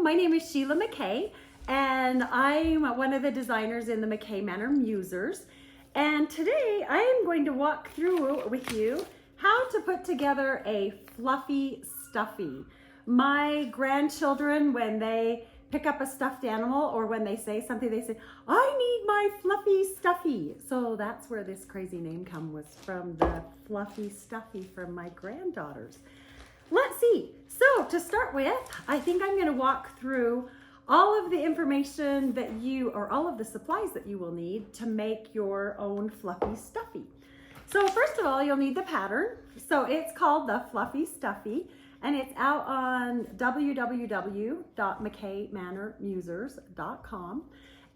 my name is Sheila McKay, and I'm one of the designers in the McKay Manor Musers. And today I am going to walk through with you how to put together a fluffy stuffy. My grandchildren, when they pick up a stuffed animal or when they say something, they say, "I need my fluffy stuffy." So that's where this crazy name was from, the fluffy stuffy from my granddaughters. Let's see. So to start with, I think I'm going to walk through all of the information that all of the supplies that you will need to make your own fluffy stuffy. So first of all, you'll need the pattern. So it's called the Fluffy Stuffy, and it's out on www.mckaymanormusers.com.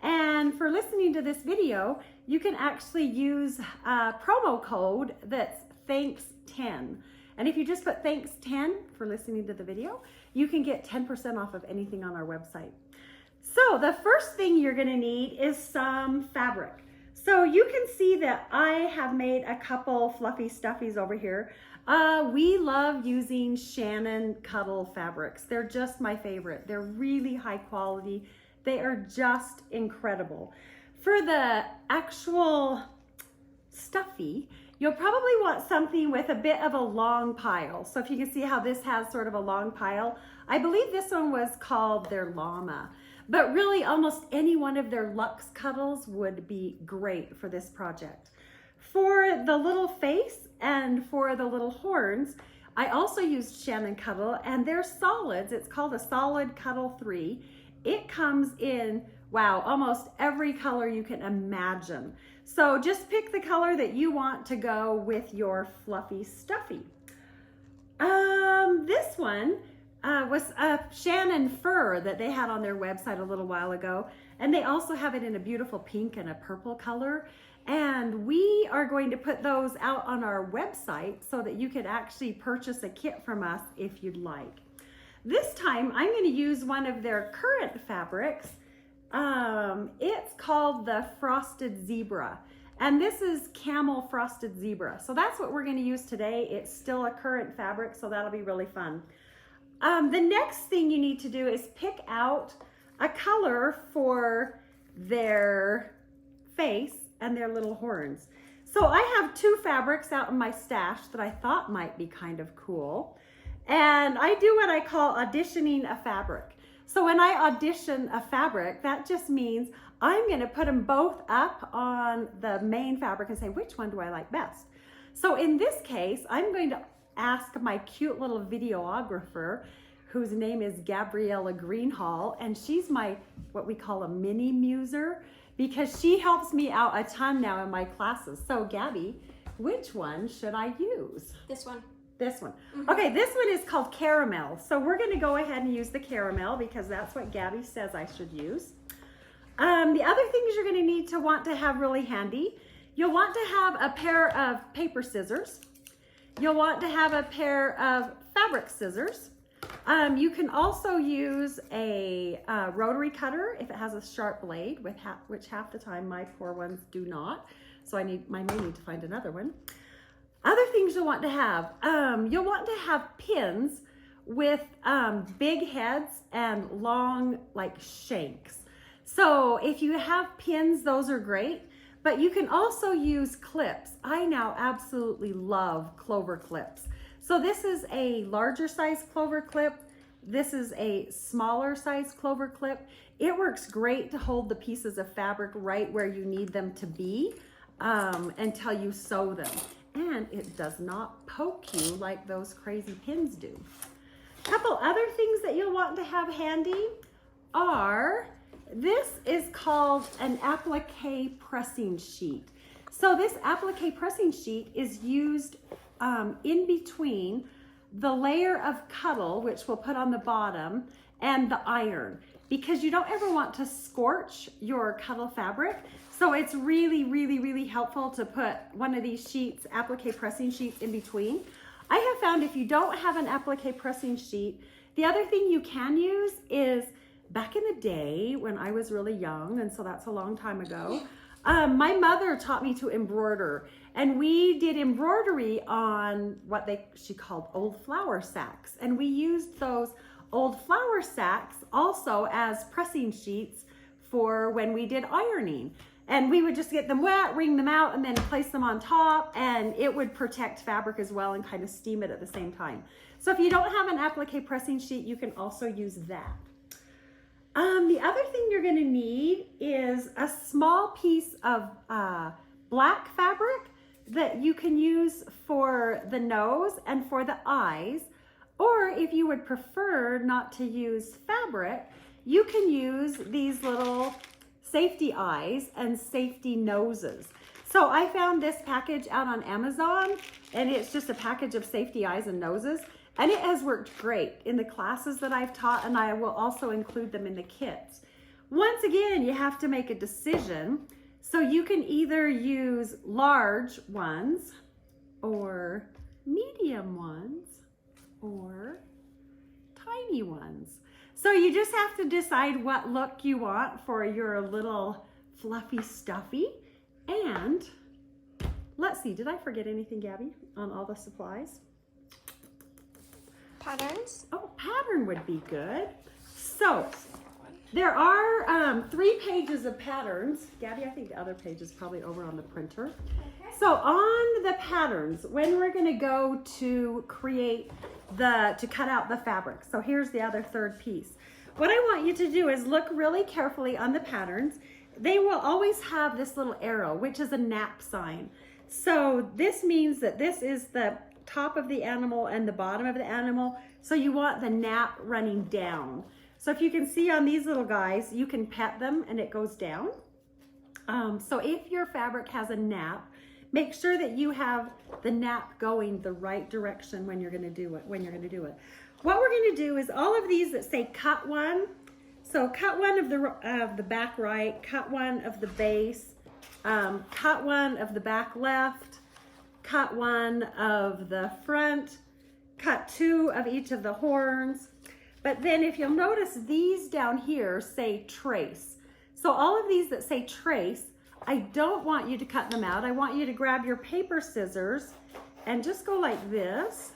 And for listening to this video, you can actually use a promo code that's thanks10. And if you just put thanks10 for listening to the video, you can get 10% off of anything on our website. So the first thing you're going to need is some fabric. So you can see that I have made a couple fluffy stuffies over here. We love using Shannon Cuddle fabrics. They're just my favorite. They're really high quality. They are just incredible. For the actual stuffy, you'll probably want something with a bit of a long pile. So if you can see how this has sort of a long pile, I believe this one was called their llama. But really almost any one of their luxe cuddles would be great for this project. For the little face and for the little horns, I also used Shannon Cuddle, and they're solids. It's called a Solid Cuddle 3. It comes in, wow, almost every color you can imagine. So just pick the color that you want to go with your fluffy stuffy. This one was a Shannon fur that they had on their website a little while ago. And they also have it in a beautiful pink and a purple color. And we are going to put those out on our website so that you could actually purchase a kit from us if you'd like. This time I'm going to use one of their current fabrics. It's called the Frosted Zebra, and this is Camel Frosted Zebra. So that's what we're going to use today. It's still a current fabric, so that'll be really fun. The next thing you need to do is pick out a color for their face and their little horns. So I have two fabrics out in my stash that I thought might be kind of cool. And I do what I call auditioning a fabric. So when I audition a fabric, that just means I'm going to put them both up on the main fabric and say, which one do I like best? So in this case, I'm going to ask my cute little videographer, whose name is Gabriella Greenhall, and she's my, what we call a mini muser, because she helps me out a ton now in my classes. So Gabby, which one should I use? This one. This one. Okay, this one is called Caramel. So we're going to go ahead and use the Caramel because that's what Gabby says I should use. The other things you're going to need to want to have really handy, you'll want to have a pair of paper scissors. You'll want to have a pair of fabric scissors. You can also use a rotary cutter if it has a sharp blade, which half the time my poor ones do not. So I may need to find another one. Other things you'll want to have pins with big heads and long like shanks. So if you have pins, those are great, but you can also use clips. I now absolutely love clover clips. So this is a larger size clover clip. This is a smaller size clover clip. It works great to hold the pieces of fabric right where you need them to be until you sew them. And it does not poke you like those crazy pins do. A couple other things that you'll want to have handy are, this is called an applique pressing sheet. So this applique pressing sheet is used in between the layer of cuddle, which we'll put on the bottom, and the iron, because you don't ever want to scorch your cuddle fabric. So it's really, really, really helpful to put one of these sheets, applique pressing sheets, in between. I have found if you don't have an applique pressing sheet, the other thing you can use is, back in the day when I was really young, and so that's a long time ago, my mother taught me to embroider, and we did embroidery on what she called old flour sacks, and we used those old flour sacks also as pressing sheets for when we did ironing. And we would just get them wet, wring them out, and then place them on top, and it would protect fabric as well and kind of steam it at the same time. So if you don't have an applique pressing sheet, you can also use that. The other thing you're going to need is a small piece of black fabric that you can use for the nose and for the eyes. Or if you would prefer not to use fabric, you can use these little safety eyes and safety noses. So I found this package out on Amazon, and it's just a package of safety eyes and noses, and it has worked great in the classes that I've taught, and I will also include them in the kits. Once again, you have to make a decision. So you can either use large ones or medium ones or tiny ones. So you just have to decide what look you want for your little fluffy stuffy. And let's see, did I forget anything, Gabby, on all the supplies? Patterns? Oh, pattern would be good. So there are 3 pages of patterns. Gabby, I think the other page is probably over on the printer. Okay. So on the patterns, when we're going to go to create to cut out the fabric. So here's the other 3rd piece. What I want you to do is look really carefully on the patterns. They will always have this little arrow, which is a nap sign. So this means that this is the top of the animal and the bottom of the animal. So you want the nap running down. So if you can see on these little guys, you can pet them and it goes down. So if your fabric has a nap, make sure that you have the nap going the right direction when you're going to do it. What we're going to do is all of these that say cut one. So cut one of the back right, cut one of the base, cut one of the back left, cut one of the front, cut 2 of each of the horns. But then if you'll notice, these down here say trace. So all of these that say trace, I don't want you to cut them out. I want you to grab your paper scissors and just go like this.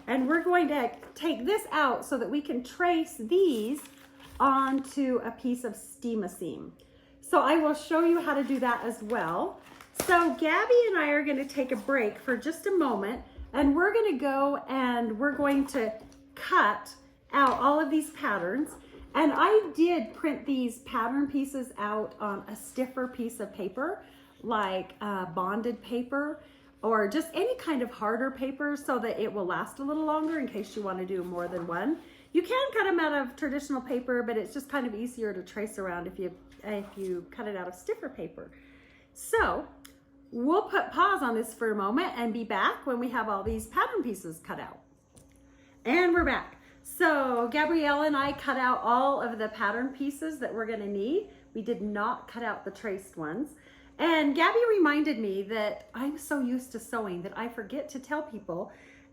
And we're going to take this out so that we can trace these onto a piece of steam-a-seam. So I will show you how to do that as well. So Gabby and I are going to take a break for just a moment, and we're going to go and we're going to cut out all of these patterns. And I did print these pattern pieces out on a stiffer piece of paper, like bonded paper, or just any kind of harder paper so that it will last a little longer in case you want to do more than one. You can cut them out of traditional paper, but it's just kind of easier to trace around if you cut it out of stiffer paper. So we'll put pause on this for a moment and be back when we have all these pattern pieces cut out. And we're back. So Gabrielle and I cut out all of the pattern pieces that we're going to need. We did not cut out the traced ones. And Gabby reminded me that I'm so used to sewing that I forget to tell people,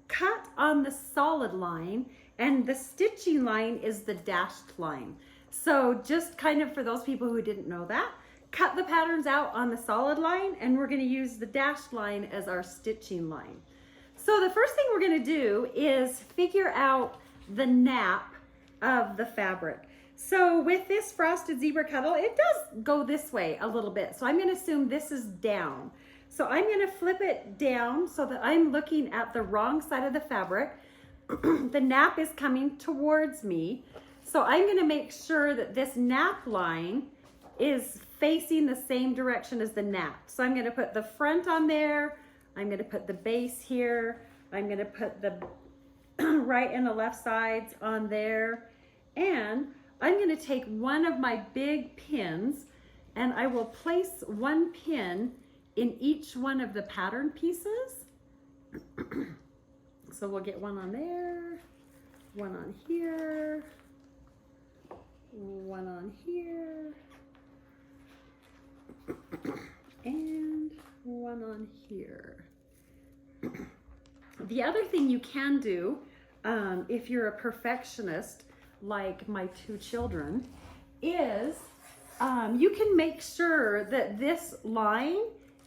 cut on the solid line, and the stitching line is the dashed line. So just kind of for those people who didn't know that, cut the patterns out on the solid line, and we're going to use the dashed line as our stitching line. So the first thing we're going to do is figure out the nap of the fabric. So with this frosted zebra cuddle, it does go this way a little bit. So I'm going to assume this is down. So I'm going to flip it down so that I'm looking at the wrong side of the fabric. The nap is coming towards me. So I'm going to make sure that this nap line is facing the same direction as the nap. So I'm going to put the front on there. I'm going to put the base here. I'm going to put the right and the left sides on there. And I'm going to take one of my big pins and I will place one pin in each one of the pattern pieces. So we'll get one on there, one on here, one on here, and one on here. The other thing you can do, if you're a perfectionist like my 2 children, is you can make sure that this line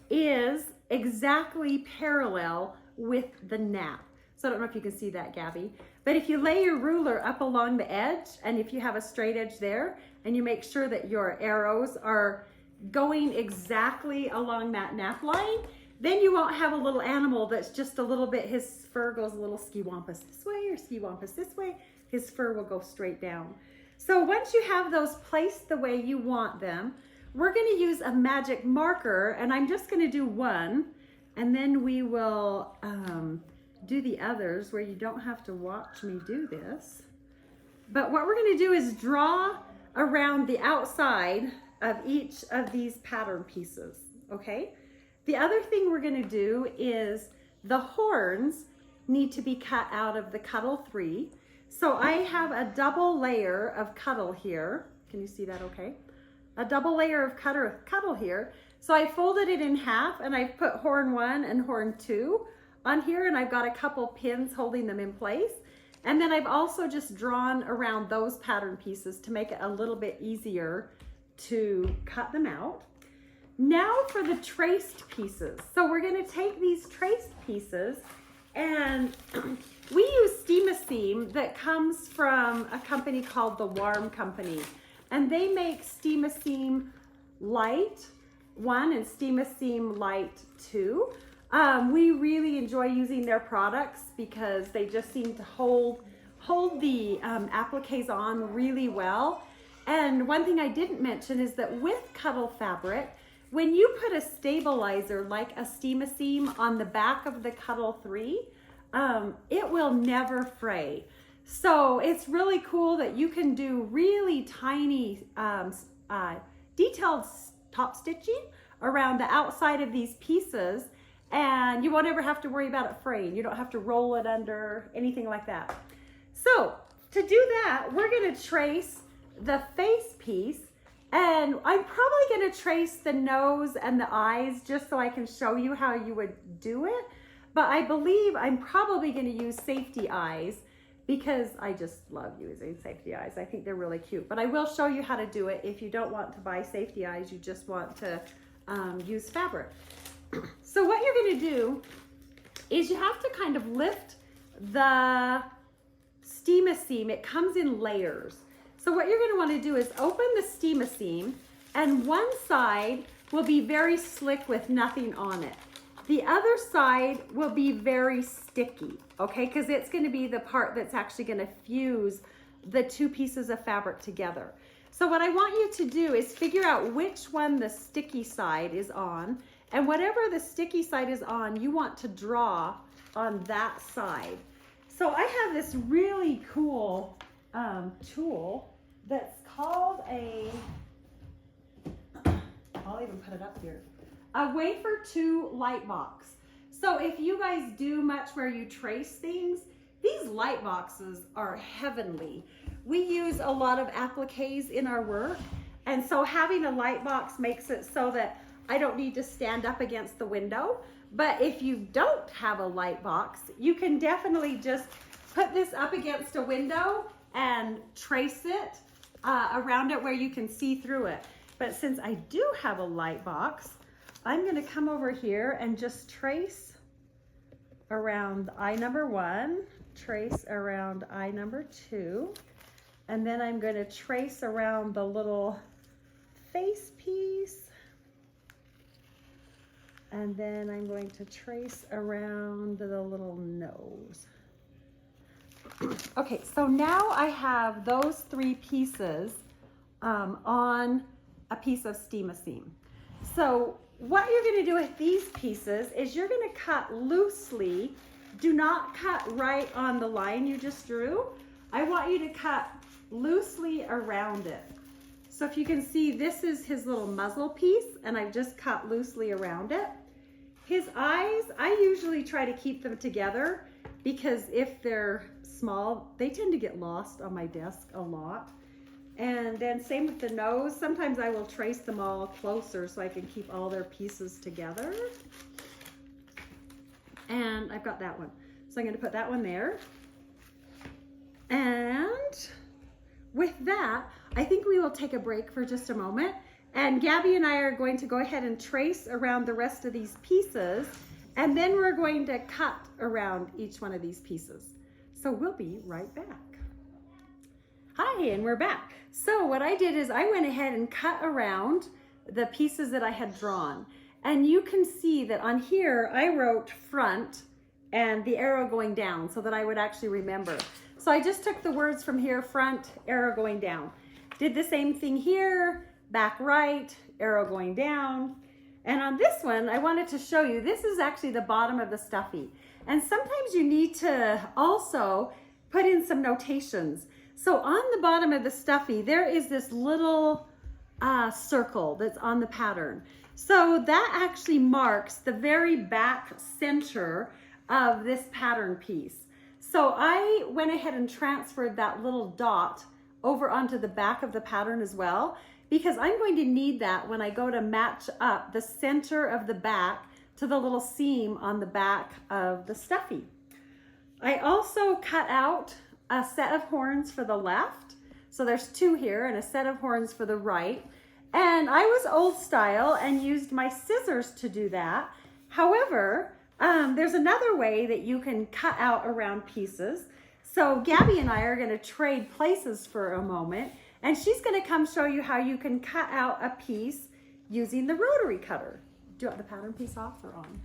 is exactly parallel with the nap. So I don't know if you can see that, Gabby. But if you lay your ruler up along the edge, and if you have a straight edge there, and you make sure that your arrows are going exactly along that nap line, then you won't have a little animal that's just a little bit, his fur goes a little ski-wampus this way or ski-wampus this way. His fur will go straight down. So once you have those placed the way you want them, we're going to use a magic marker, and I'm just going to do one, and then we will do the others where you don't have to watch me do this. But what we're going to do is draw around the outside of each of these pattern pieces, okay? The other thing we're going to do is the horns need to be cut out of the Cuddle 3. So I have a double layer of Cuddle here. Can you see that okay? A double layer of Cuddle here. So I folded it in half, and I've put horn 1 and horn 2 on here, and I've got a couple pins holding them in place. And then I've also just drawn around those pattern pieces to make it a little bit easier to cut them out. Now for the traced pieces. So we're going to take these traced pieces, and we use Steam-A-Seam that comes from a company called the Warm Company. And they make Steam-A-Seam Light 1 and Steam-A-Seam Light 2. We really enjoy using their products because they just seem to hold the appliques on really well. And one thing I didn't mention is that with Cuddle fabric, when you put a stabilizer like a Steam-A-Seam on the back of the Cuddle 3, it will never fray. So it's really cool that you can do really tiny detailed top stitching around the outside of these pieces, and you won't ever have to worry about it fraying. You don't have to roll it under, anything like that. So to do that, we're going to trace the face piece, and I'm probably going to trace the nose and the eyes just so I can show you how you would do it. But I believe I'm probably going to use safety eyes because I just love using safety eyes. I think they're really cute. But I will show you how to do it if you don't want to buy safety eyes. You just want to use fabric. So what you're going to do is you have to kind of lift the Steam-A-Seam. It comes in layers. So what you're going to want to do is open the Steam-A-Seam, and one side will be very slick with nothing on it. The other side will be very sticky, okay? Because it's going to be the part that's actually going to fuse the two pieces of fabric together. So what I want you to do is figure out which one the sticky side is on, and whatever the sticky side is on, you want to draw on that side. So I have this really cool tool that's called I'll even put it up here, a wafer 2 light box. So if you guys do much where you trace things, these light boxes are heavenly. We use a lot of appliques in our work, and so having a light box makes it so that I don't need to stand up against the window. But if you don't have a light box, you can definitely just put this up against a window and trace it around it where you can see through it. But since I do have a light box, I'm going to come over here and just trace around eye number 1, trace around eye number 2, and then I'm going to trace around the little face piece, and then I'm going to trace around the little nose. Okay, so now I have those 3 pieces on a piece of Steam-A-Seam. So what you're going to do with these pieces is you're going to cut loosely. Do not cut right on the line you just drew. I want you to cut loosely around it. So if you can see, this is his little muzzle piece, and I've just cut loosely around it. His eyes, I usually try to keep them together because if they're small, they tend to get lost on my desk a lot. And then same with the nose. Sometimes I will trace them all closer so I can keep all their pieces together. And I've got that one. So I'm going to put that one there. And with that, I think we will take a break for just a moment. And Gabby and I are going to go ahead and trace around the rest of these pieces. And then we're going to cut around each one of these pieces. So we'll be right back. Hi, and we're back. So what I did is I went ahead and cut around the pieces that I had drawn. And you can see that on here, I wrote front and the arrow going down so that I would actually remember. So I just took the words from here, front, arrow going down. Did the same thing here, back right, arrow going down. And on this one, I wanted to show you, this is actually the bottom of the Stuffy. And sometimes you need to also put in some notations. So on the bottom of the Stuffy, there is this little circle that's on the pattern. So that actually marks the very back center of this pattern piece. So I went ahead and transferred that little dot over onto the back of the pattern as well, because I'm going to need that when I go to match up the center of the back to the little seam on the back of the Stuffy. I also cut out a set of horns for the left. So there's 2 here and a set of horns for the right. And I was old style and used my scissors to do that. However, there's another way that you can cut out around pieces. So Gabby and I are going to trade places for a moment, and she's going to come show you how you can cut out a piece using the rotary cutter. Do you want the pattern piece off or on?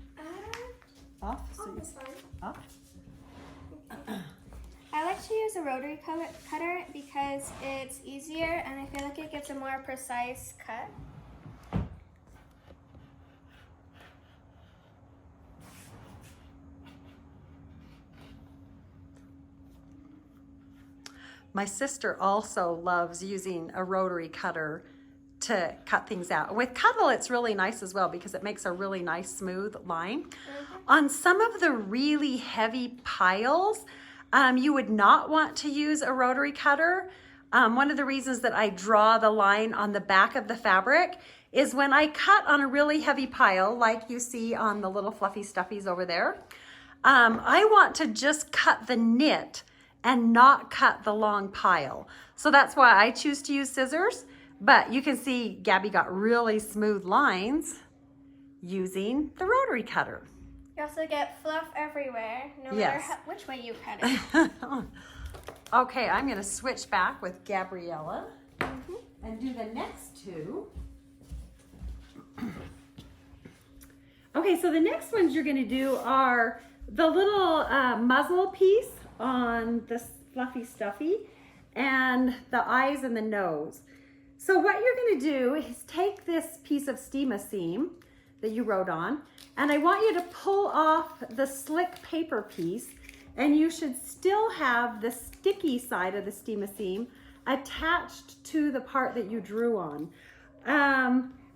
Off? So This one. Off? I like to use a rotary cutter because it's easier and I feel like it gives a more precise cut. My sister also loves using a rotary cutter to cut things out. With Cuttle, it's really nice as well because it makes a really nice smooth line. On some of the really heavy piles, you would not want to use a rotary cutter. One of the reasons that I draw the line on the back of the fabric is when I cut on a really heavy pile, like you see on the little fluffy stuffies over there, I want to just cut the knit and not cut the long pile. So that's why I choose to use scissors. But you can see Gabby got really smooth lines using the rotary cutter. You also get fluff everywhere, no Yes. matter which way you cut it. Okay, I'm gonna switch back with Gabriella and do the next 2. Okay, so the next ones you're gonna do are the little muzzle piece on the fluffy Stuffy and the eyes and the nose. So what you're gonna do is take this piece of steama seam that you wrote on, and I want you to pull off the slick paper piece, and you should still have the sticky side of the steama seam attached to the part that you drew on.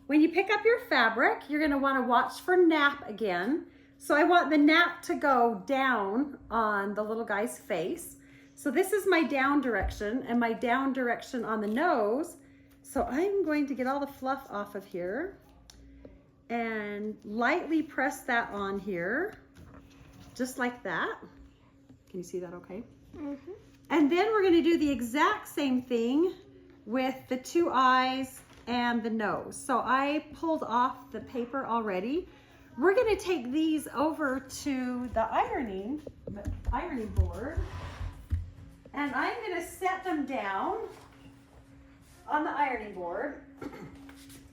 When you pick up your fabric, you're gonna wanna watch for nap again. So I want the nap to go down on the little guy's face. So this is my down direction and my down direction on the nose. So I'm going to get all the fluff off of here and lightly press that on here, just like that. Can you see that okay? And then we're gonna do the exact same thing with the 2 eyes and the nose. So I pulled off the paper already. We're gonna take these over to the ironing board, and I'm gonna set them down on the ironing board.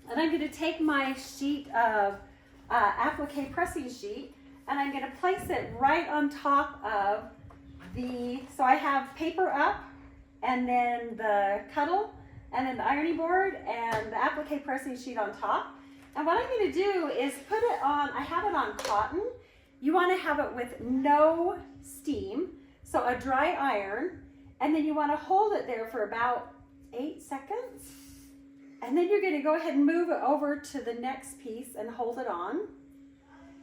And I'm gonna take my sheet of applique pressing sheet, and I'm gonna place it right on top of so I have paper up, and then the Cuttle, and then the ironing board, and the applique pressing sheet on top. And what I'm gonna do is put it on, I have it on cotton. You wanna have it with no steam, so a dry iron, and then you wanna hold it there for about 8 seconds. And then you're gonna go ahead and move it over to the next piece and hold it on.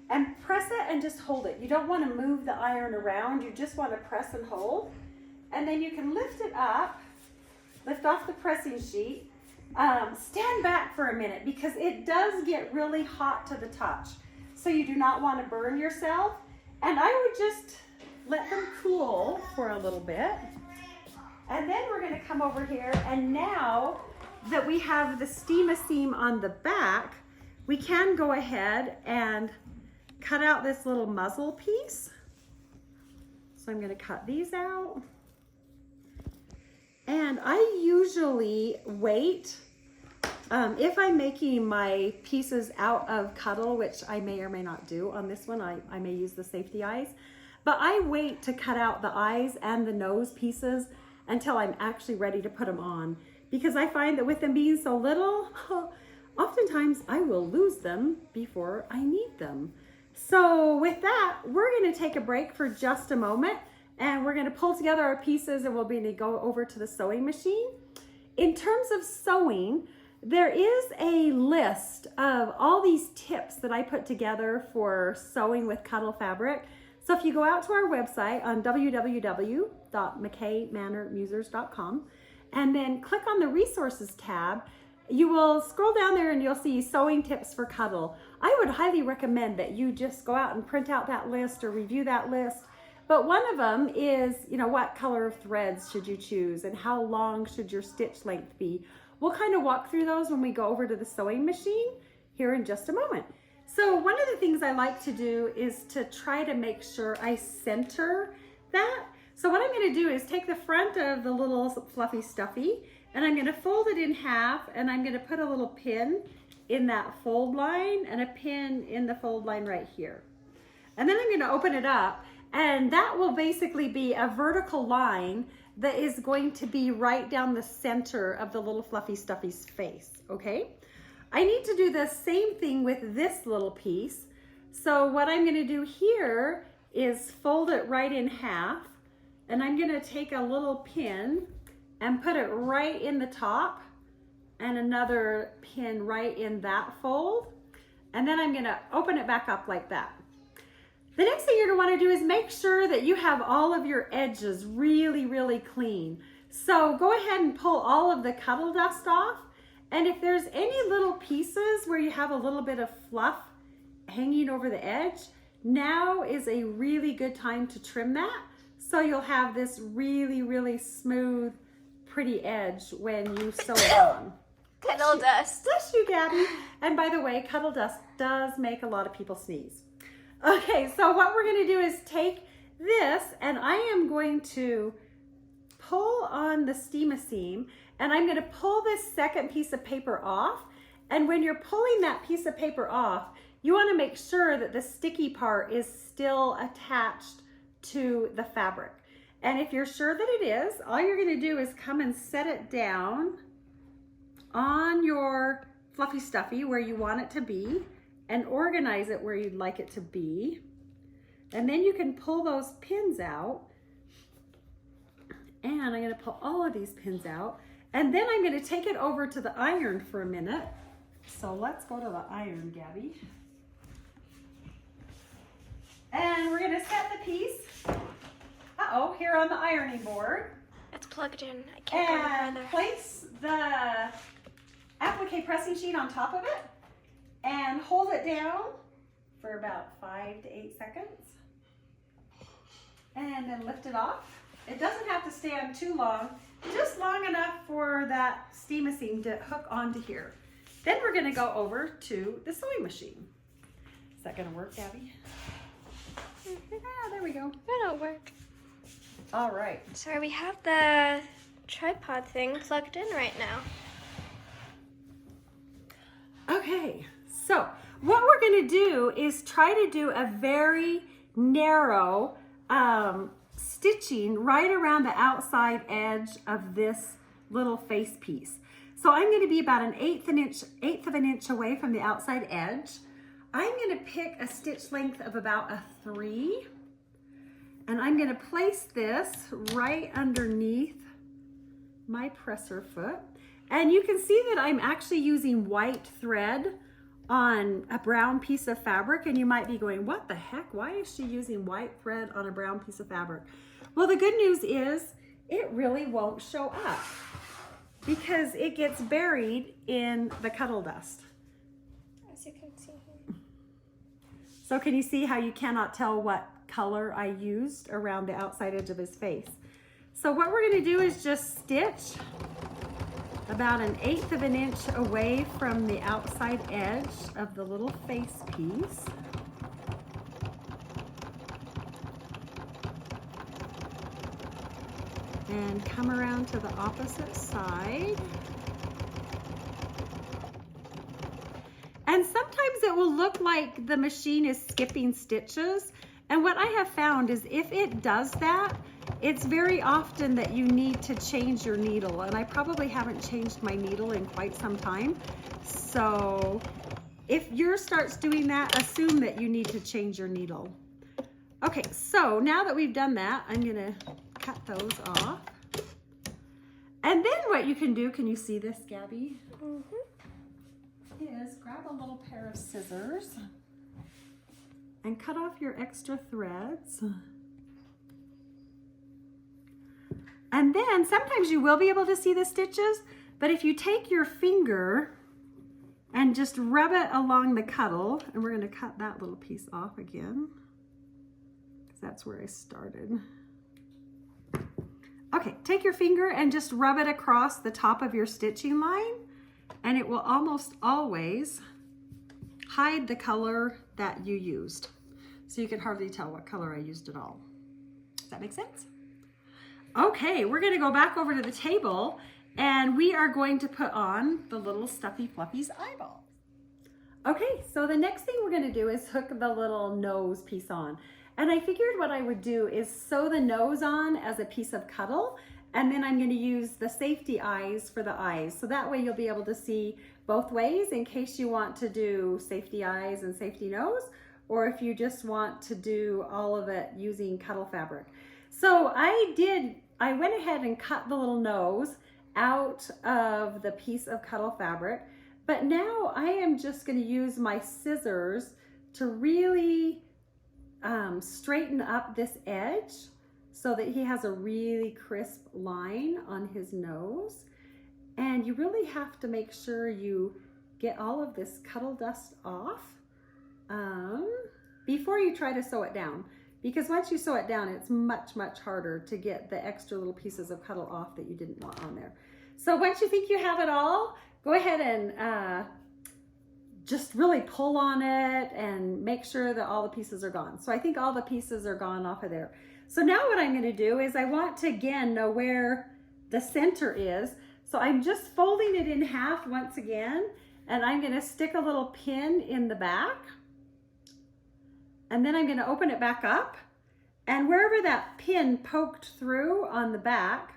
And press it and just hold it. You don't wanna move the iron around, you just wanna press and hold. And then you can lift it up, lift off the pressing sheet. Stand back for a minute because it does get really hot to the touch. So you do not wanna burn yourself. And I would just let them cool for a little bit. And then we're gonna come over here, and now that we have the steama seam on the back, we can go ahead and cut out this little muzzle piece. So I'm going to cut these out. And I usually wait, if I'm making my pieces out of Cuddle, which I may or may not do on this one, I may use the safety eyes, but I wait to cut out the eyes and the nose pieces until I'm actually ready to put them on. Because I find that with them being so little, oftentimes I will lose them before I need them. So with that, we're going to take a break for just a moment, and we're going to pull together our pieces, and we'll be able to go over to the sewing machine. In terms of sewing, there is a list of all these tips that I put together for sewing with Cuddle fabric. So if you go out to our website on www.mckaymanormusers.com and then click on the resources tab, you will scroll down there and you'll see sewing tips for Cuddle. I would highly recommend that you just go out and print out that list or review that list. But one of them is, what color of threads should you choose and how long should your stitch length be? We'll kind of walk through those when we go over to the sewing machine here in just a moment. So one of the things I like to do is to try to make sure I center that. So what I'm going to do is take the front of the little fluffy stuffy, and I'm going to fold it in half, and I'm going to put a little pin in that fold line and a pin in the fold line right here. And then I'm going to open it up, and that will basically be a vertical line that is going to be right down the center of the little fluffy stuffy's face, okay? I need to do the same thing with this little piece. So what I'm going to do here is fold it right in half, and I'm going to take a little pin and put it right in the top and another pin right in that fold, and then I'm going to open it back up like that. The next thing you're going to want to do is make sure that you have all of your edges really, really clean. So go ahead and pull all of the Cuddle dust off. And if there's any little pieces where you have a little bit of fluff hanging over the edge, now is a really good time to trim that. So you'll have this really, really smooth, pretty edge when you sew it on. Cuddle dust. Bless you, Gabby. And by the way, Cuddle dust does make a lot of people sneeze. Okay, so what we're going to do is take this, and I am going to pull on the steam-a-seam, and I'm going to pull this second piece of paper off. And when you're pulling that piece of paper off, you want to make sure that the sticky part is still attached to the fabric. And if you're sure that it is, all you're going to do is come and set it down on your fluffy stuffy where you want it to be, and organize it where you'd like it to be. And then you can pull those pins out. And I'm going to pull all of these pins out. And then I'm going to take it over to the iron for a minute. So let's go to the iron, Gabby. And we're going to set the piece, here on the ironing board. It's plugged in. I can't go any And further. place the applique pressing sheet on top of it. And hold it down for about 5 to 8 seconds. And then lift it off. It doesn't have to stand too long, just long enough for that steam-a-seam to hook onto here. Then we're going to go over to the sewing machine. Is that going to work, Gabby? There we go. That'll work. All right. So we have the tripod thing plugged in right now. Okay, so what we're going to do is try to do a very narrow stitching right around the outside edge of this little face piece. So I'm going to be about an eighth of an inch away from the outside edge. I'm going to pick a stitch length of about a 3, and I'm going to place this right underneath my presser foot. And you can see that I'm actually using white thread on a brown piece of fabric, and you might be going, what the heck? Why is she using white thread on a brown piece of fabric? Well, the good news is it really won't show up because it gets buried in the Cuddle dust. As you can see here. So can you see how you cannot tell what color I used around the outside edge of his face? So what we're going to do is just stitch about an 1/8 of an inch away from the outside edge of the little face piece. and come around to the opposite side. And sometimes it will look like the machine is skipping stitches. And what I have found is if it does that, it's very often that you need to change your needle. And I probably haven't changed my needle in quite some time. So if yours starts doing that, assume that you need to change your needle. Okay, so now that we've done that, I'm gonna cut those off. And then what you can do, can you see this, Gabby? Is grab a little pair of scissors and cut off your extra threads. And then sometimes you will be able to see the stitches, but if you take your finger and just rub it along the cuddle, and we're going to cut that little piece off again, because that's where I started. Okay, take your finger and just rub it across the top of your stitching line, and it will almost always hide the color that you used. So you can hardly tell what color I used at all. Does that make sense? Okay, we're gonna go back over to the table and we are going to put on the little Stuffy Fluffy's eyeballs. Okay, so the next thing we're gonna do is hook the little nose piece on. And I figured what I would do is sew the nose on as a piece of cuddle, and then I'm gonna use the safety eyes for the eyes. So that way you'll be able to see both ways in case you want to do safety eyes and safety nose, or if you just want to do all of it using cuddle fabric. So I went ahead and cut the little nose out of the piece of cuddle fabric, but now I am just gonna use my scissors to really straighten up this edge so that he has a really crisp line on his nose. And you really have to make sure you get all of this cuddle dust off before you try to sew it down. Because once you sew it down, it's much, much harder to get the extra little pieces of cuddle off that you didn't want on there. So once you think you have it all, go ahead and just really pull on it and make sure that all the pieces are gone. So I think all the pieces are gone off of there. So now what I'm gonna do is I want to again know where the center is. So I'm just folding it in half once again, and I'm gonna stick a little pin in the back. And then I'm gonna open it back up. And wherever that pin poked through on the back,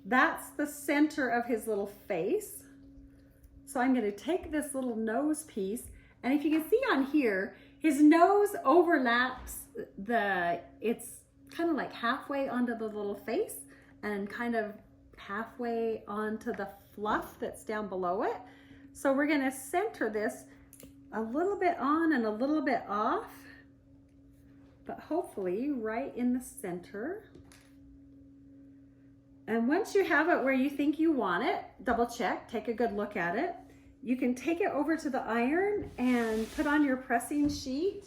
that's the center of his little face. So I'm gonna take this little nose piece, and if you can see on here, his nose overlaps it's kind of like halfway onto the little face and kind of halfway onto the fluff that's down below it. So we're gonna center this a little bit on and a little bit off, but hopefully right in the center. And once you have it where you think you want it, double check, take a good look at it. You can take it over to the iron and put on your pressing sheet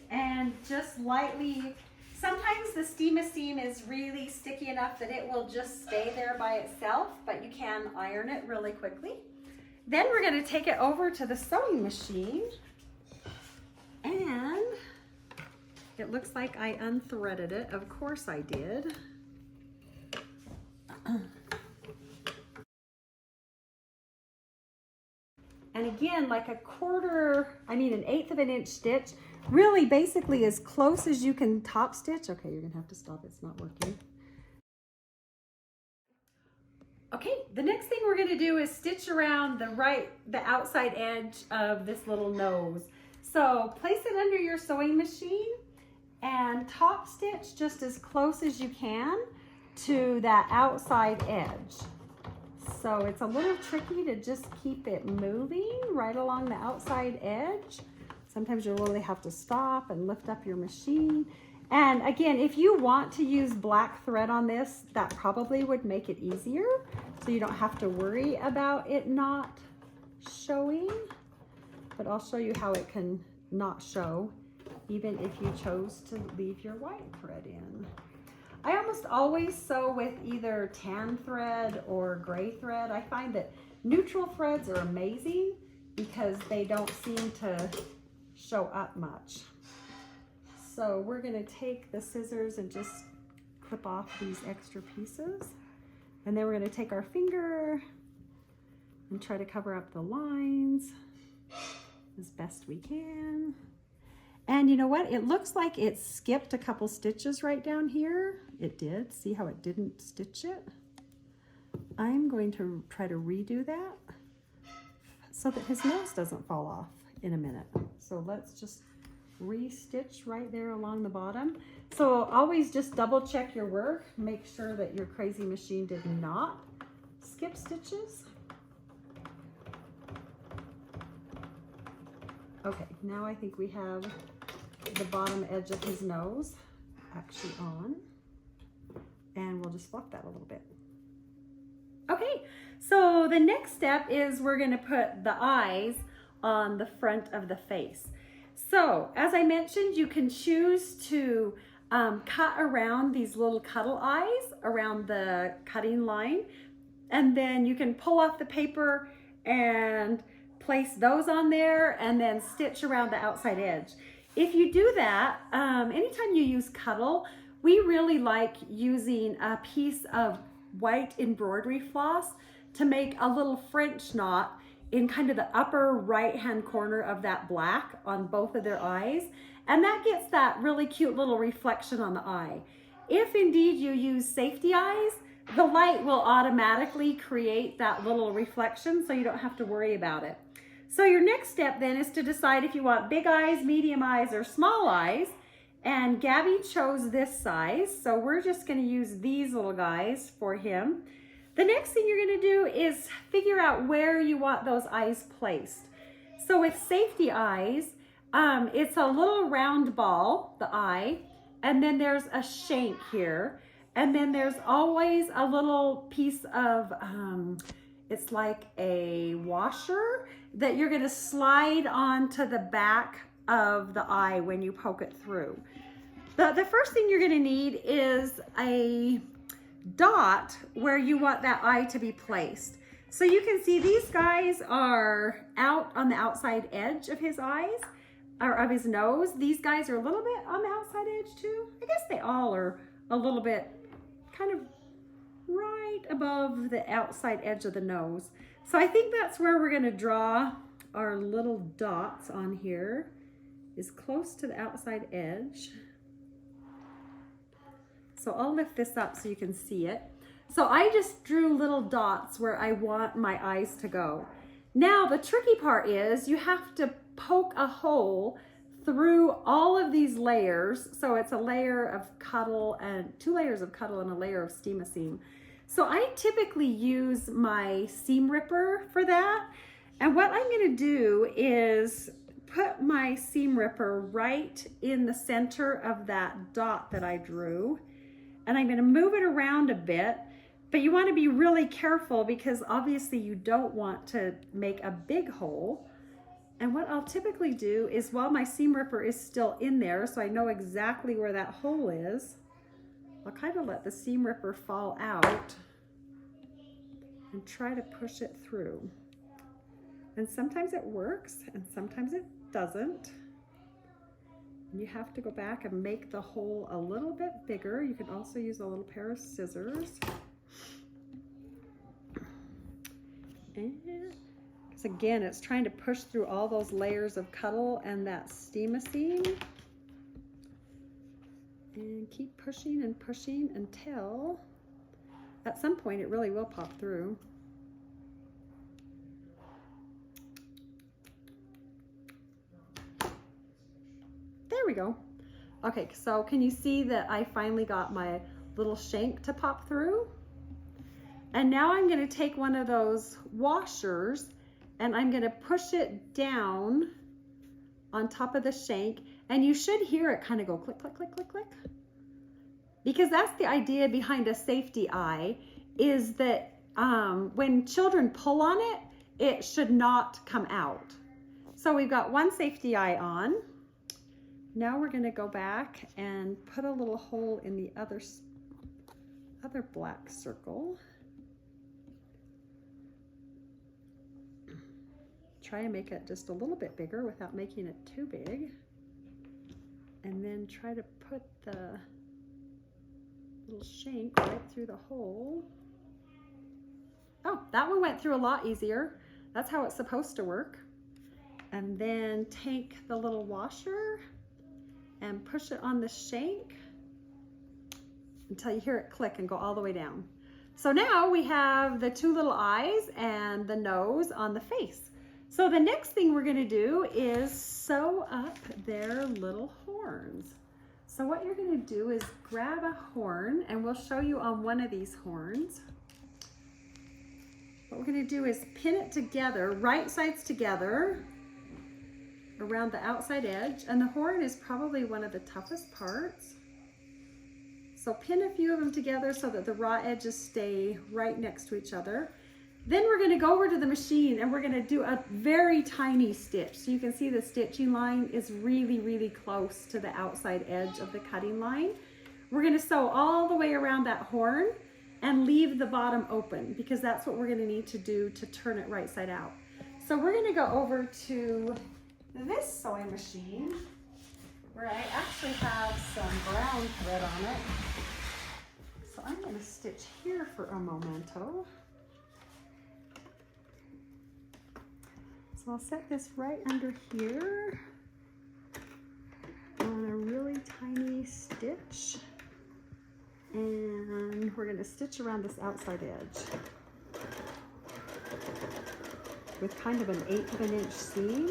and just lightly, sometimes the steam is really sticky enough that it will just stay there by itself, but you can iron it really quickly. Then we're gonna take it over to the sewing machine, and it looks like I unthreaded it. Of course I did. And again, like an 1/8 of an inch stitch, really basically as close as you can top stitch. Okay, you're gonna have to stop, it's not working. Okay, the next thing we're gonna do is stitch around the outside edge of this little nose. So place it under your sewing machine and top stitch just as close as you can to that outside edge. So it's a little tricky to just keep it moving right along the outside edge. Sometimes you'll really have to stop and lift up your machine. And again, if you want to use black thread on this, that probably would make it easier, so you don't have to worry about it not showing. But I'll show you how it can not show, even if you chose to leave your white thread in. I almost always sew with either tan thread or gray thread. I find that neutral threads are amazing because they don't seem to show up much. So we're gonna take the scissors and just clip off these extra pieces. And then we're gonna take our finger and try to cover up the lines as best we can. And you know what? It looks like it skipped a couple stitches right down here. It did. See how it didn't stitch it? I'm going to try to redo that so that his nose doesn't fall off in a minute. So let's just re-stitch right there along the bottom. So always just double check your work. Make sure that your crazy machine did not skip stitches. Okay, now I think we have the bottom edge of his nose actually on. And we'll just fluff that a little bit. Okay, so the next step is we're gonna put the eyes on the front of the face. So as I mentioned, you can choose to cut around these little cuddle eyes around the cutting line. And then you can pull off the paper and place those on there and then stitch around the outside edge. If you do that, anytime you use cuddle, we really like using a piece of white embroidery floss to make a little French knot in kind of the upper right hand corner of that black on both of their eyes. And that gets that really cute little reflection on the eye. If indeed you use safety eyes, the light will automatically create that little reflection, so you don't have to worry about it. So your next step then is to decide if you want big eyes, medium eyes, or small eyes. And Gabby chose this size, so we're just gonna use these little guys for him. The next thing you're gonna do is figure out where you want those eyes placed. So with safety eyes, it's a little round ball, the eye, and then there's a shank here. And then there's always a little piece of, it's like a washer that you're gonna slide onto the back of the eye when you poke it through. The first thing you're gonna need is a dot where you want that eye to be placed. So you can see these guys are out on the outside edge of his eyes, or of his nose. These guys are a little bit on the outside edge too. I guess they all are a little bit kind of right above the outside edge of the nose. So I think that's where we're gonna draw our little dots on here, is close to the outside edge. So I'll lift this up so you can see it. So I just drew little dots where I want my eyes to go. Now the tricky part is you have to poke a hole through all of these layers. So it's a layer of cuddle and 2 layers of cuddle and a layer of steam-a-seam. So I typically use my seam ripper for that. And what I'm gonna do is put my seam ripper right in the center of that dot that I drew. And I'm gonna move it around a bit, but you wanna be really careful because obviously you don't want to make a big hole. And what I'll typically do is while my seam ripper is still in there, so I know exactly where that hole is, I'll kind of let the seam ripper fall out and try to push it through. And sometimes it works and sometimes it doesn't. You have to go back and make the hole a little bit bigger. You can also use a little pair of scissors. And again, it's trying to push through all those layers of cuddle and that steam-a-seam. And keep pushing and pushing until at some point it really will pop through. There we go. Okay, so can you see that I finally got my little shank to pop through? And now I'm gonna take one of those washers and I'm gonna push it down on top of the shank, and you should hear it kind of go click, click, click, click, click. Because that's the idea behind a safety eye, is that when children pull on it, it should not come out. So we've got one safety eye on. Now we're gonna go back and put a little hole in the other black circle. Try and make it just a little bit bigger without making it too big. and then try to put the little shank right through the hole. Oh, that one went through a lot easier. That's how it's supposed to work. And then take the little washer and push it on the shank until you hear it click and go all the way down. So now we have the two little eyes and the nose on the face. So the next thing we're going to do is sew up their little horns. So what you're going to do is grab a horn, and we'll show you on one of these horns. What we're going to do is pin it together, right sides together around the outside edge, and the horn is probably one of the toughest parts. So pin a few of them together so that the raw edges stay right next to each other. Then we're going to go over to the machine and we're going to do a very tiny stitch. So you can see the stitching line is really, really close to the outside edge of the cutting line. We're going to sew all the way around that horn and leave the bottom open, because that's what we're going to need to do to turn it right side out. So we're going to go over to this sewing machine where I actually have some brown thread on it. So I'm going to stitch here for a momento. So I'll set this right under here on a really tiny stitch, and we're going to stitch around this outside edge with kind of an 1/8 of an inch seam.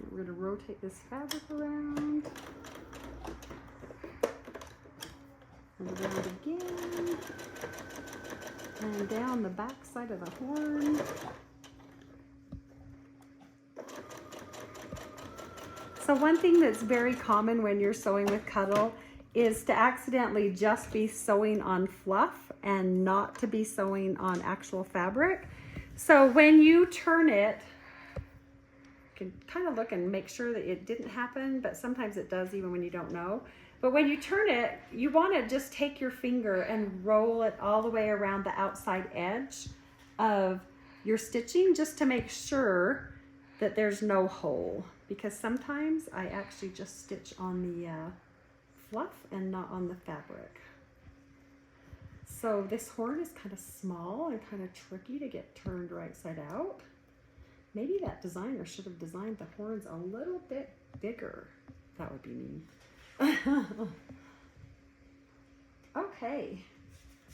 We're going to rotate this fabric around. And around again, and down the back side of the horn. So one thing that's very common when you're sewing with Cuddle is to accidentally just be sewing on fluff and not to be sewing on actual fabric. So when you turn it, you can kind of look and make sure that it didn't happen, but sometimes it does even when you don't know. But when you turn it, you want to just take your finger and roll it all the way around the outside edge of your stitching, just to make sure that there's no hole. Because sometimes I actually just stitch on the fluff and not on the fabric. So this horn is kind of small and kind of tricky to get turned right side out. Maybe that designer should have designed the horns a little bit bigger. That would be mean. Okay,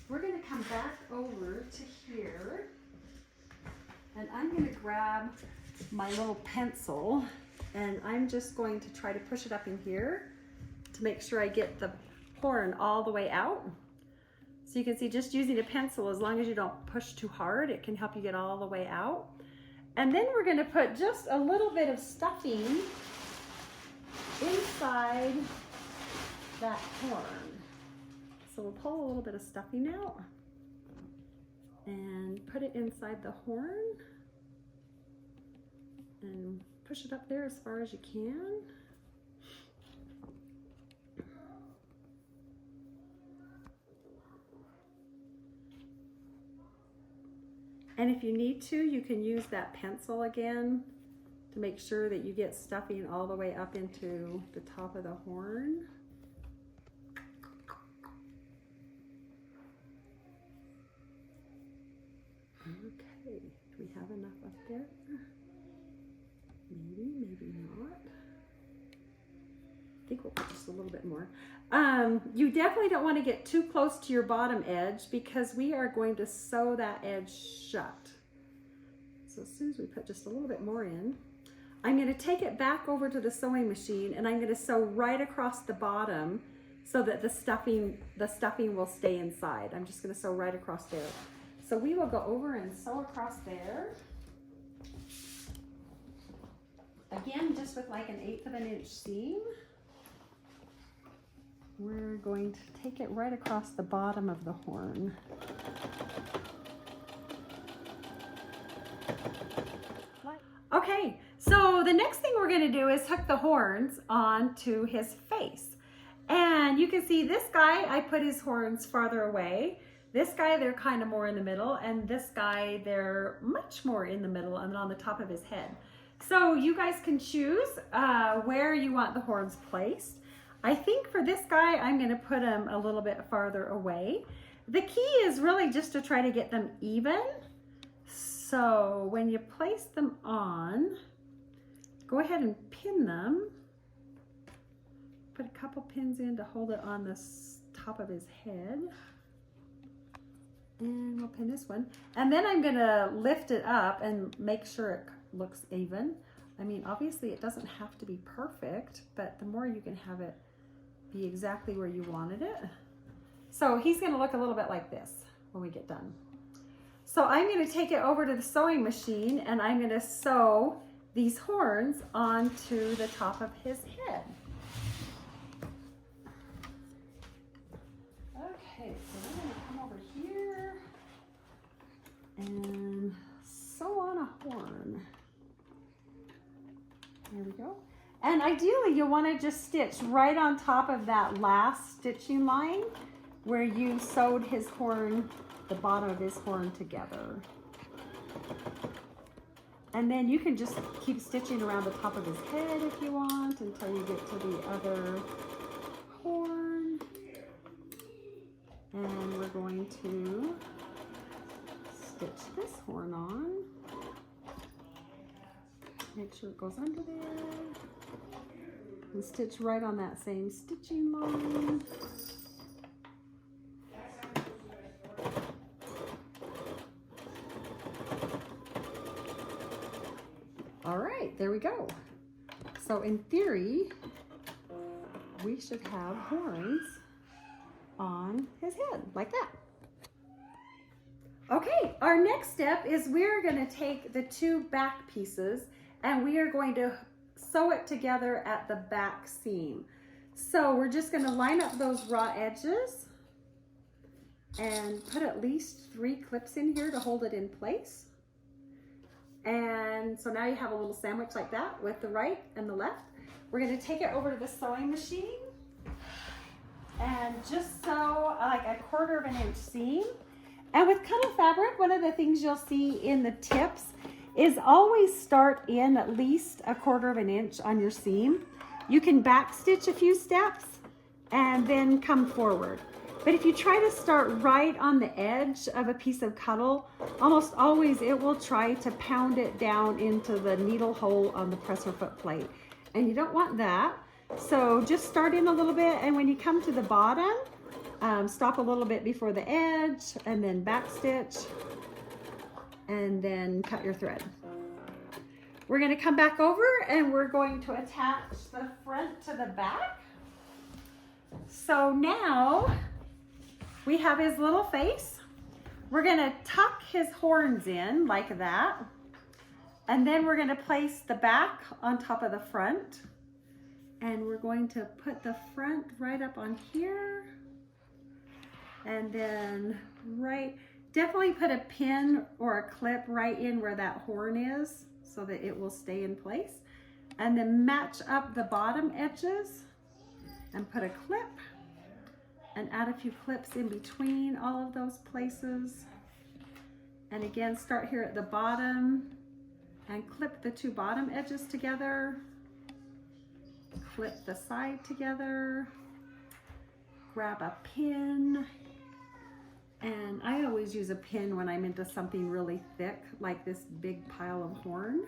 we're going to come back over to here, and I'm going to grab my little pencil, and I'm just going to try to push it up in here to make sure I get the horn all the way out. So you can see, just using a pencil, as long as you don't push too hard, it can help you get all the way out. And then we're going to put just a little bit of stuffing inside that horn. So we'll pull a little bit of stuffing out and put it inside the horn and push it up there as far as you can. And if you need to, you can use that pencil again to make sure that you get stuffing all the way up into the top of the horn. Okay, do we have enough up there? Maybe, maybe not. I think we'll put just a little bit more. You definitely don't want to get too close to your bottom edge, because we are going to sew that edge shut. So as soon as we put just a little bit more in, I'm going to take it back over to the sewing machine, and I'm going to sew right across the bottom so that the stuffing will stay inside. I'm just going to sew right across there. So we will go over and sew across there. Again, just with like an 1/8 of an inch seam. We're going to take it right across the bottom of the horn. Okay, so the next thing we're going to do is hook the horns onto his face. And you can see this guy, I put his horns farther away This guy, they're kind of more in the middle, and this guy, they're much more in the middle and on the top of his head. So you guys can choose where you want the horns placed. I think for this guy, I'm going to put him a little bit farther away. The key is really just to try to get them even. So when you place them on, go ahead and pin them. Put a couple pins in to hold it on the top of his head. And we'll pin this one. And then I'm gonna lift it up and make sure it looks even. I mean, obviously it doesn't have to be perfect, but the more you can have it be exactly where you wanted it. So he's gonna look a little bit like this when we get done. So I'm gonna take it over to the sewing machine and I'm gonna sew these horns onto the top of his head. Okay, so I'm gonna come over here and sew on a horn. There we go. And ideally you want to just stitch right on top of that last stitching line where you sewed his horn, the bottom of his horn together. And then you can just keep stitching around the top of his head if you want until you get to the other horn. And we're going to stitch this horn on. Make sure it goes under there. And stitch right on that same stitching line. All right, there we go. So in theory, we should have horns on his head like that. Okay, our next step is we're going to take the two back pieces and we are going to sew it together at the back seam. So we're just going to line up those raw edges and put at least 3 clips in here to hold it in place. And so now you have a little sandwich like that with the right and the left. We're going to take it over to the sewing machine and just sew like a 1/4 of an inch seam. And with cuddle fabric, one of the things you'll see in the tips is always start in at least a 1/4 of an inch on your seam. You can back stitch a few steps and then come forward. But if you try to start right on the edge of a piece of cuddle, almost always it will try to pound it down into the needle hole on the presser foot plate. And you don't want that. So just start in a little bit, and when you come to the bottom, stop a little bit before the edge and then back stitch and then cut your thread. We're going to come back over and we're going to attach the front to the back. So now we have his little face. We're going to tuck his horns in like that. And then we're going to place the back on top of the front. And we're going to put the front right up on here. And then definitely put a pin or a clip right in where that horn is so that it will stay in place. And then match up the bottom edges and put a clip and add a few clips in between all of those places. And again, start here at the bottom and clip the 2 bottom edges together. Clip the side together. Grab a pin. And I always use a pin when I'm into something really thick, like this big pile of horn.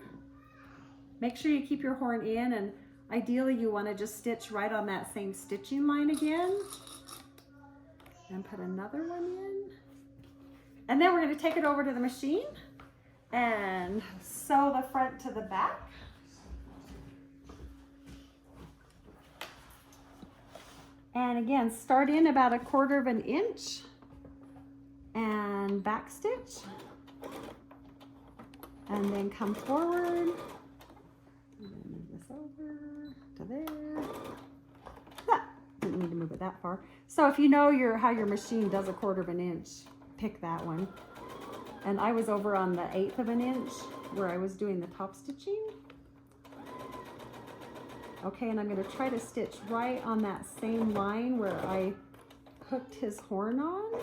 Make sure you keep your horn in, and ideally you want to just stitch right on that same stitching line again. And put another one in. And then we're going to take it over to the machine and sew the front to the back. And again, start in about a 1/4 of an inch and back stitch. And then come forward. And then move this over to there. Didn't need to move it that far. So if you know how your machine does a 1/4 of an inch, pick that one. And I was over on the 1/8 of an inch where I was doing the top stitching. Okay, and I'm going to try to stitch right on that same line where I hooked his horn on.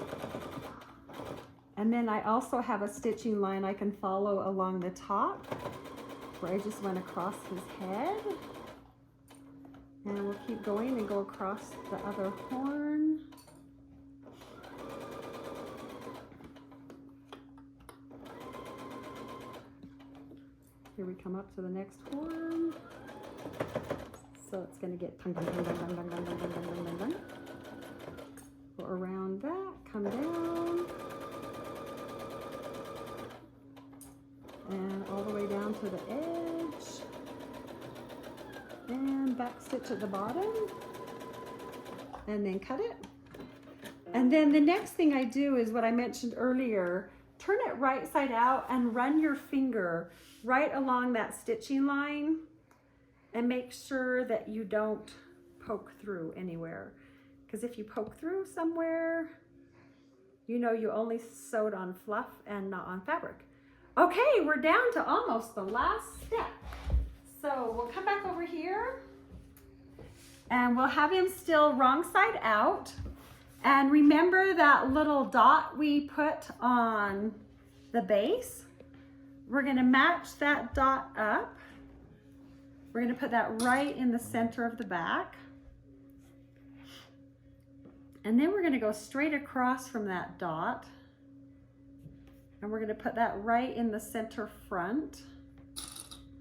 And then I also have a stitching line I can follow along the top where I just went across his head. And we'll keep going and go across the other horn. Here we come up to the next horn. So it's going to get dun, dun, dun, dun, dun, dun, dun, dun, dun, dun, dun, dun. Go around that, come down. And all the way down to the edge. And back stitch at the bottom. And then cut it. And then the next thing I do is what I mentioned earlier. Turn it right side out and run your finger right along that stitching line. And make sure that you don't poke through anywhere. Because if you poke through somewhere, you know you only sewed on fluff and not on fabric. Okay, we're down to almost the last step. So we'll come back over here and we'll have him still wrong side out. And remember that little dot we put on the base? We're gonna match that dot up. We're going to put that right in the center of the back. And then we're going to go straight across from that dot. And we're going to put that right in the center front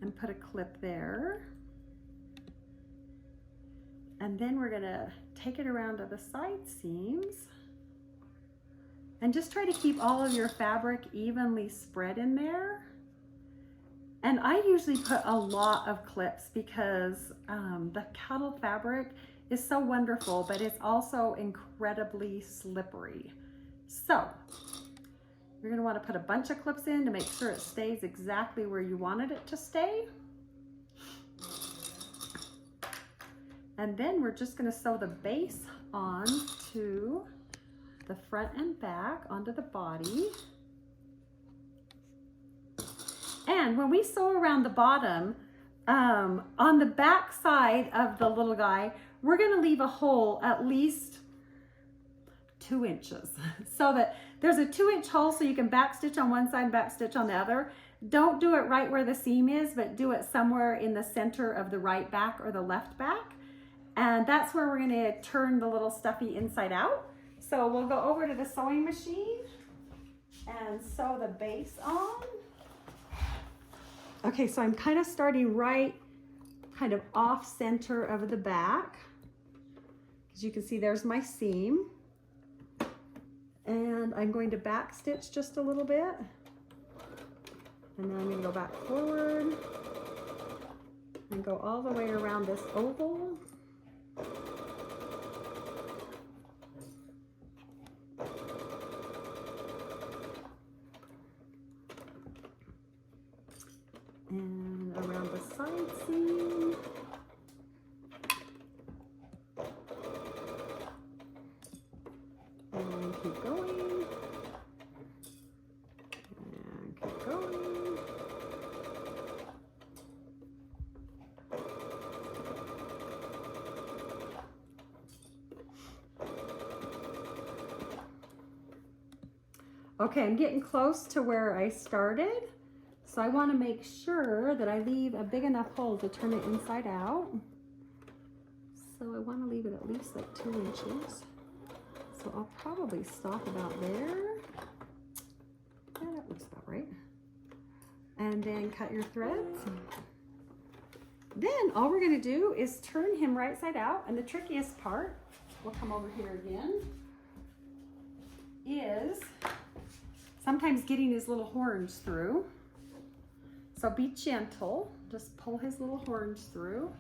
and put a clip there. And then we're going to take it around to the side seams. And just try to keep all of your fabric evenly spread in there. And I usually put a lot of clips because the cattle fabric is so wonderful, but it's also incredibly slippery. So you're gonna wanna put a bunch of clips in to make sure it stays exactly where you wanted it to stay. And then we're just gonna sew the base on to the front and back, onto the body. And when we sew around the bottom, on the back side of the little guy, we're gonna leave a hole at least 2 inches. So that there's a 2-inch hole so you can back stitch on one side and back stitch on the other. Don't do it right where the seam is, but do it somewhere in the center of the right back or the left back. And that's where we're gonna turn the little Stuffy inside out. So we'll go over to the sewing machine and sew the base on. Okay, so I'm kind of starting right kind of off center of the back. As you can see, there's my seam. And I'm going to back stitch just a little bit. And then I'm going to go back forward and go all the way around this oval. And around the side seam. And keep going. And keep going. Okay, I'm getting close to where I started. So I want to make sure that I leave a big enough hole to turn it inside out. So I want to leave it at least like 2 inches. So I'll probably stop about there. Yeah, that looks about right. And then cut your threads. Then all we're going to do is turn him right side out. And the trickiest part, we'll come over here again, is sometimes getting his little horns through. So be gentle, just pull his little horns through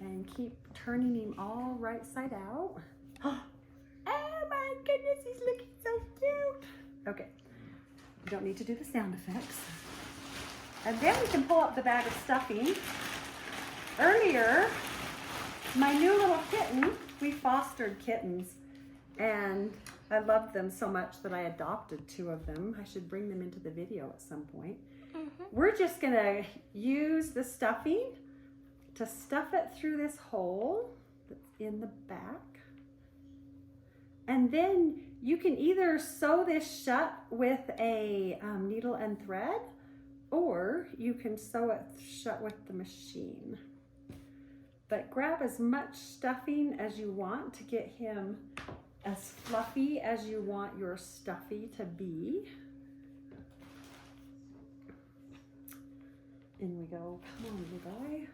and keep turning him all right side out. Oh my goodness, he's looking so cute. Okay, we don't need to do the sound effects. And then we can pull up the bag of stuffing. Earlier, my new little kitten, we fostered kittens and I loved them so much that I adopted 2 of them. I should bring them into the video at some point. We're just gonna use the stuffing to stuff it through this hole that's in the back. And then You can either sew this shut with a needle and thread, or you can sew it shut with the machine. But grab as much stuffing as you want to get him as fluffy as you want your Stuffy to be. In we go. Come on, little guy.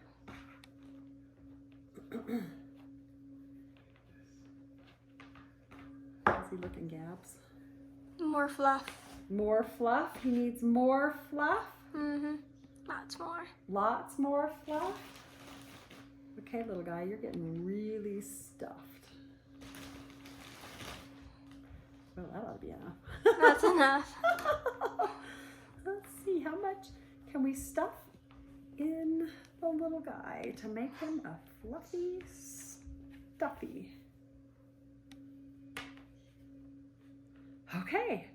How's he looking, Gabs? More fluff. More fluff? He needs more fluff? Mm-hmm. Lots more. Lots more fluff? Okay, little guy, you're getting really stuffed. Well, that ought to be enough. That's enough. Let's see, how much can we stuff in the little guy to make him a fluffy Stuffy? Okay,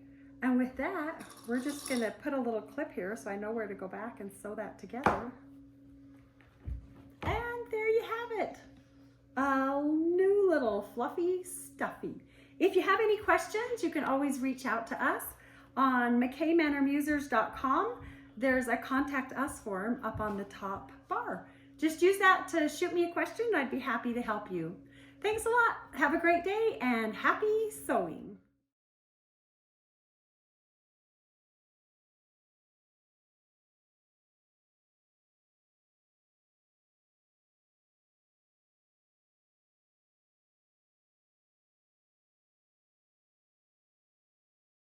and with that, we're just gonna put a little clip here so I know where to go back and sew that together. And there you have it, a new little fluffy Stuffy. If you have any questions, you can always reach out to us on McKayManorMusers.com. There's a contact us form up on the top bar. Just use that to shoot me a question. I'd be happy to help you. Thanks a lot. Have a great day and happy sewing.